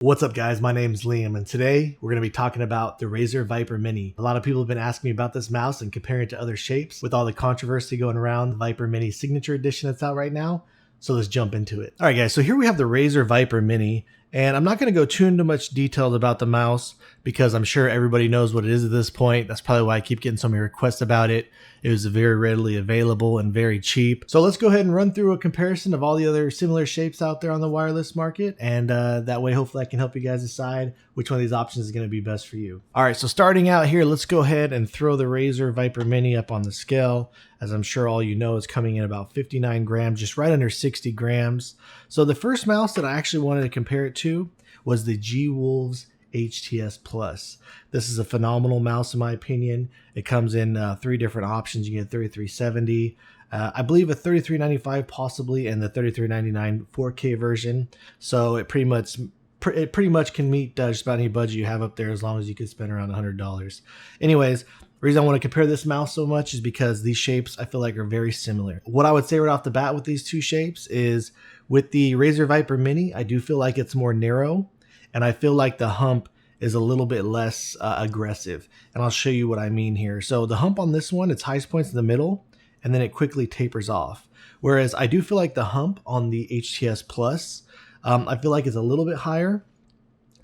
What's up guys, my name's Liam and today we're going to be talking about the Razer Viper Mini. A lot of people have been asking me about this mouse and comparing it to other shapes with all the controversy going around the Viper Mini Signature Edition that's out right now. So let's jump into it. Alright guys, so here we have the Razer Viper Mini and I'm not going to go too into much details about the mouse because I'm sure everybody knows what it is at this point. That's probably why I keep getting so many requests about it. It was very readily available and very cheap. So let's go ahead and run through a comparison of all the other similar shapes out there on the wireless market. And that way, hopefully I can help you guys decide which one of these options is going to be best for you. All right, so starting out here, let's go ahead and throw the Razer Viper Mini up on the scale. As I'm sure all you know, it's coming in about 59 grams, just right under 60 grams. So the first mouse that I actually wanted to compare it to was the G-Wolves HTS Plus. This is a phenomenal mouse in my opinion. It comes in 3 different options. You get 3370, I believe a 3395 possibly, and the 3399 4K version. So it pretty much can meet just about any budget you have up there as long as you can spend around $100. Anyways, the reason I want to compare this mouse so much is because these shapes I feel like are very similar. What I would say right off the bat with these two shapes is with the Razer Viper Mini, I do feel like it's more narrow. And I feel like the hump is a little bit less aggressive. And I'll show you what I mean here. So the hump on this one, its highest point's in the middle, and then it quickly tapers off. Whereas I do feel like the hump on the HTS Plus, I feel like it's a little bit higher,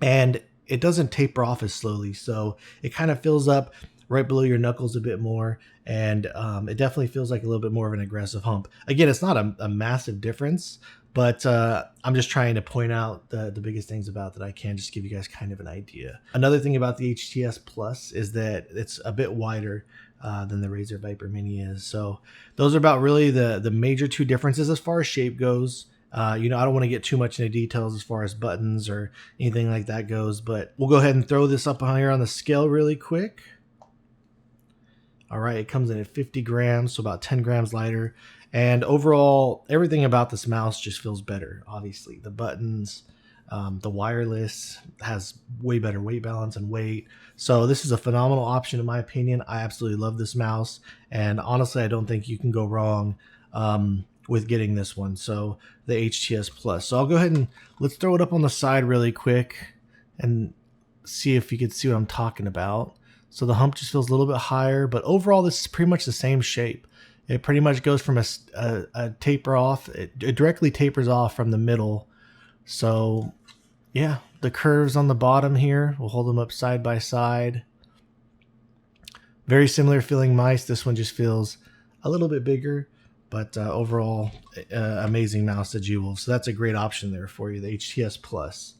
and it doesn't taper off as slowly. So it kind of fills up right below your knuckles a bit more, and it definitely feels like a little bit more of an aggressive hump. Again, it's not a massive difference, but I'm just trying to point out the biggest things about that I can, just give you guys kind of an idea. Another thing about the HTS Plus is that it's a bit wider than the Razer Viper Mini is. So those are about really the major two differences as far as shape goes. I don't want to get too much into details as far as buttons or anything like that goes, but we'll go ahead and throw this up here on the scale really quick. All right, it comes in at 50 grams, so about 10 grams lighter. And overall, everything about this mouse just feels better. Obviously, the buttons, the wireless has way better weight balance and weight. So this is a phenomenal option in my opinion. I absolutely love this mouse. And honestly, I don't think you can go wrong with getting this one. So the HTS Plus. So I'll go ahead and let's throw it up on the side really quick and see if you can see what I'm talking about. So the hump just feels a little bit higher, but overall this is pretty much the same shape. It pretty much goes from a taper off. It directly tapers off from the middle. So yeah, the curves on the bottom here, we'll hold them up side by side. Very similar feeling mice. This one just feels a little bit bigger, but overall amazing mouse, the G-Wolves. So that's a great option there for you, the HTS Plus.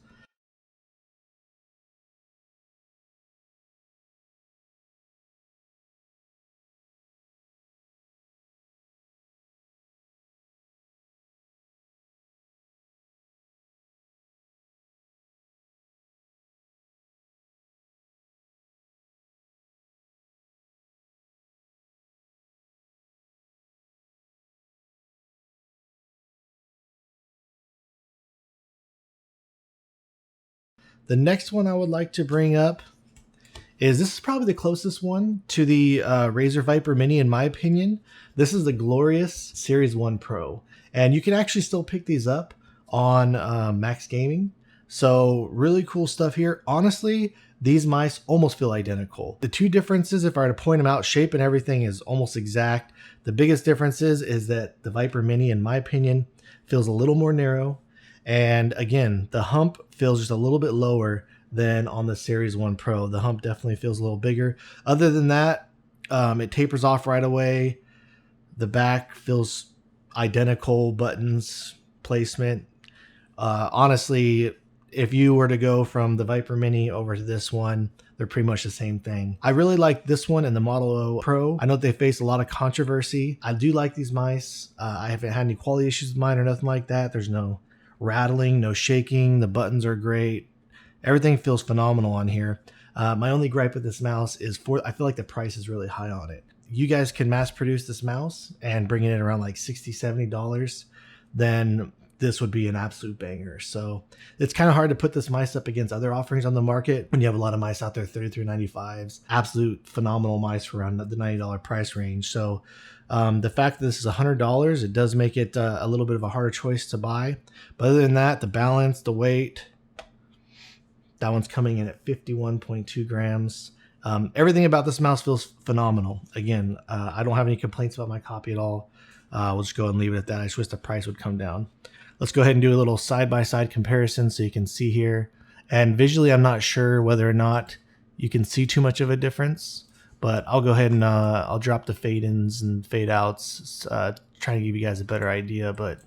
The next one I would like to bring up is this is probably the closest one to the Razer Viper Mini in my opinion. This is the glorious Series 1 Pro. And you can actually still pick these up on Max Gaming. So really cool stuff here. Honestly, these mice almost feel identical. The two differences, if I were to point them out, shape and everything is almost exact. The biggest difference is that the Viper Mini, in my opinion, feels a little more narrow. And again, the hump feels just a little bit lower than on the Series 1 Pro. The hump definitely feels a little bigger. Other than that, it tapers off right away. The back feels identical, buttons, placement. Honestly, if you were to go from the Viper Mini over to this one, they're pretty much the same thing. I really like this one and the Model O Pro. I know they face a lot of controversy. I do like these mice. I haven't had any quality issues with mine or nothing like that. There's no rattling, no shaking. The buttons are great. Everything feels phenomenal on here. My only gripe with this mouse is I feel like the price is really high on it. You guys can mass produce this mouse and bring it in around like $60, $70, then this would be an absolute banger. So it's kind of hard to put this mice up against other offerings on the market when you have a lot of mice out there, $33.95s, absolute phenomenal mice for around the $90 price range. So the fact that this is $100, it does make it a little bit of a harder choice to buy. But other than that, the balance, the weight, That one's coming in at 51.2 grams. Everything about this mouse feels phenomenal. Again, I don't have any complaints about my copy at all. We'll just go ahead and leave it at that. I just wish the price would come down. Let's go ahead and do a little side-by-side comparison so you can see here. And visually, I'm not sure whether or not you can see too much of a difference, but I'll go ahead and I'll drop the fade-ins and fade-outs, trying to give you guys a better idea. But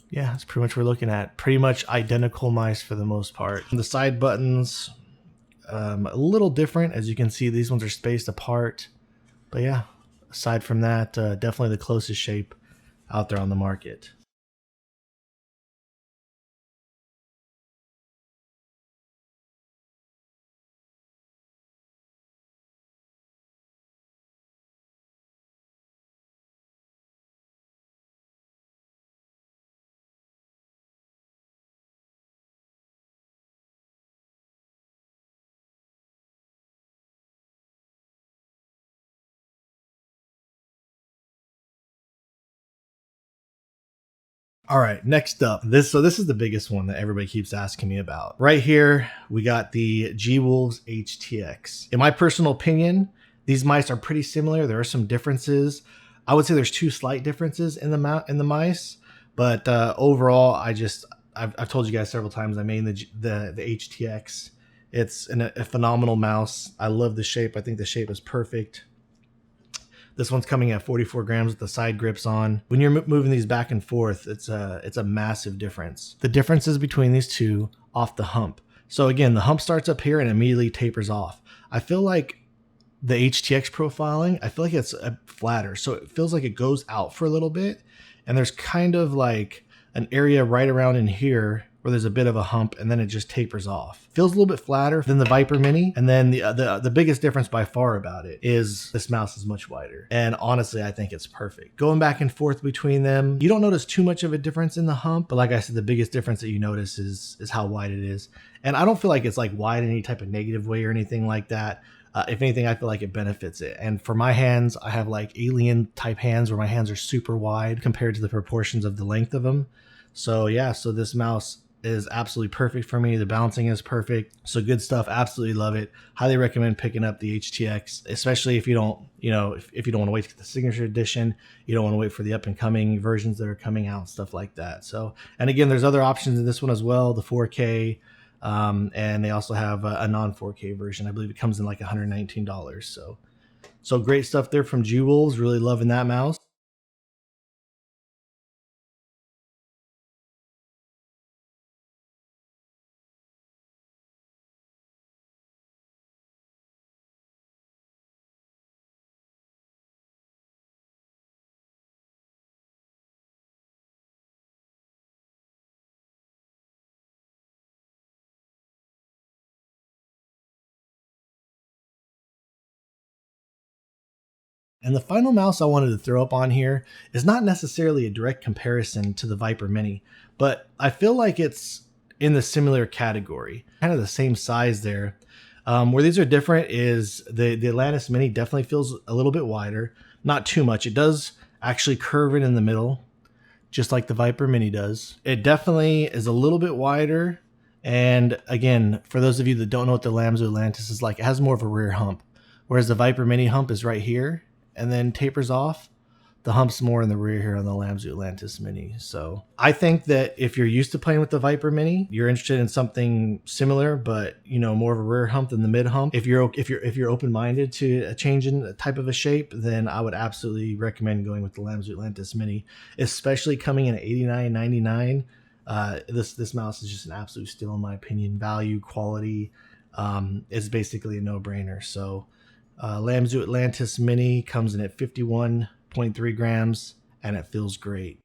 yeah, that's pretty much what we're looking at. Pretty much identical mice for the most part. The side buttons, a little different. As you can see, these ones are spaced apart. But yeah, aside from that, definitely the closest shape out there on the market. All right, next up, this is the biggest one that everybody keeps asking me about. Right here, we got the G-Wolves HTX. In my personal opinion, these mice are pretty similar. There are some differences. I would say there's two slight differences in the mice, but overall, I've told you guys several times I made the HTX. It's a phenomenal mouse. I love the shape. I think the shape is perfect. This one's coming at 44 grams with the side grips on. When you're moving these back and forth, it's a massive difference. The differences between these two off the hump. So again, the hump starts up here and immediately tapers off. I feel like the HTX profiling, I feel like it's flatter. So it feels like it goes out for a little bit. And there's kind of like an area right around in here where there's a bit of a hump and then it just tapers off. Feels a little bit flatter than the Viper Mini. And then the biggest difference by far about it is this mouse is much wider. And honestly, I think it's perfect. Going back and forth between them, you don't notice too much of a difference in the hump. But like I said, the biggest difference that you notice is how wide it is. And I don't feel like it's like wide in any type of negative way or anything like that. If anything, I feel like it benefits it. And for my hands, I have like alien type hands where my hands are super wide compared to the proportions of the length of them. So yeah, so this mouse is absolutely perfect for me. The balancing is perfect. So good stuff. Absolutely love it. Highly recommend picking up the HTX, especially if you don't, if you don't want to wait to get the signature edition, you don't want to wait for the up and coming versions that are coming out, stuff like that. So, and again, there's other options in this one as well, the 4K, and they also have a non 4K version. I believe it comes in like $119. So great stuff there from G-Wolves. Really loving that mouse. And the final mouse I wanted to throw up on here is not necessarily a direct comparison to the Viper Mini, but I feel like it's in the similar category, kind of the same size there. Where these are different is the Atlantis Mini definitely feels a little bit wider, not too much. It does actually curve it in the middle, just like the Viper Mini does. It definitely is a little bit wider. And again, for those of you that don't know what the Lamzu Atlantis is like, it has more of a rear hump, whereas the Viper Mini hump is right here and then tapers off. The hump's more in the rear here on the Lamzu Atlantis Mini. So I think that if you're used to playing with the Viper Mini, you're interested in something similar, but more of a rear hump than the mid hump. If you're open-minded to a change in a type of a shape, then I would absolutely recommend going with the Lamzu Atlantis Mini, especially coming in at $89.99. This mouse is just an absolute steal in my opinion. Value, quality, is basically a no-brainer. So Lamzu Atlantis Mini comes in at 51.3 grams, and it feels great.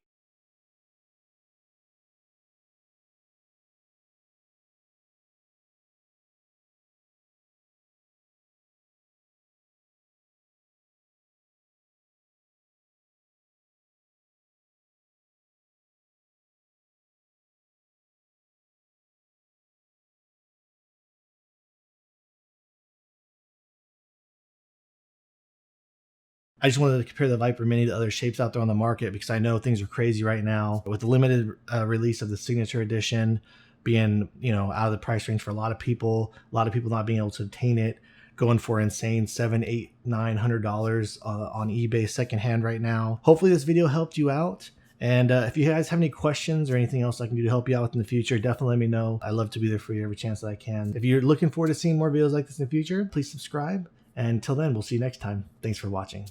I just wanted to compare the Viper Mini to other shapes out there on the market because I know things are crazy right now with the limited release of the signature edition. being, out of the price range for a lot of people not being able to obtain it, going for insane $700, $800, $900 on eBay secondhand right now. Hopefully this video helped you out. And if you guys have any questions or anything else I can do to help you out in the future, definitely let me know. I love to be there for you every chance that I can. If you're looking forward to seeing more videos like this in the future, please subscribe. And until then, we'll see you next time. Thanks for watching.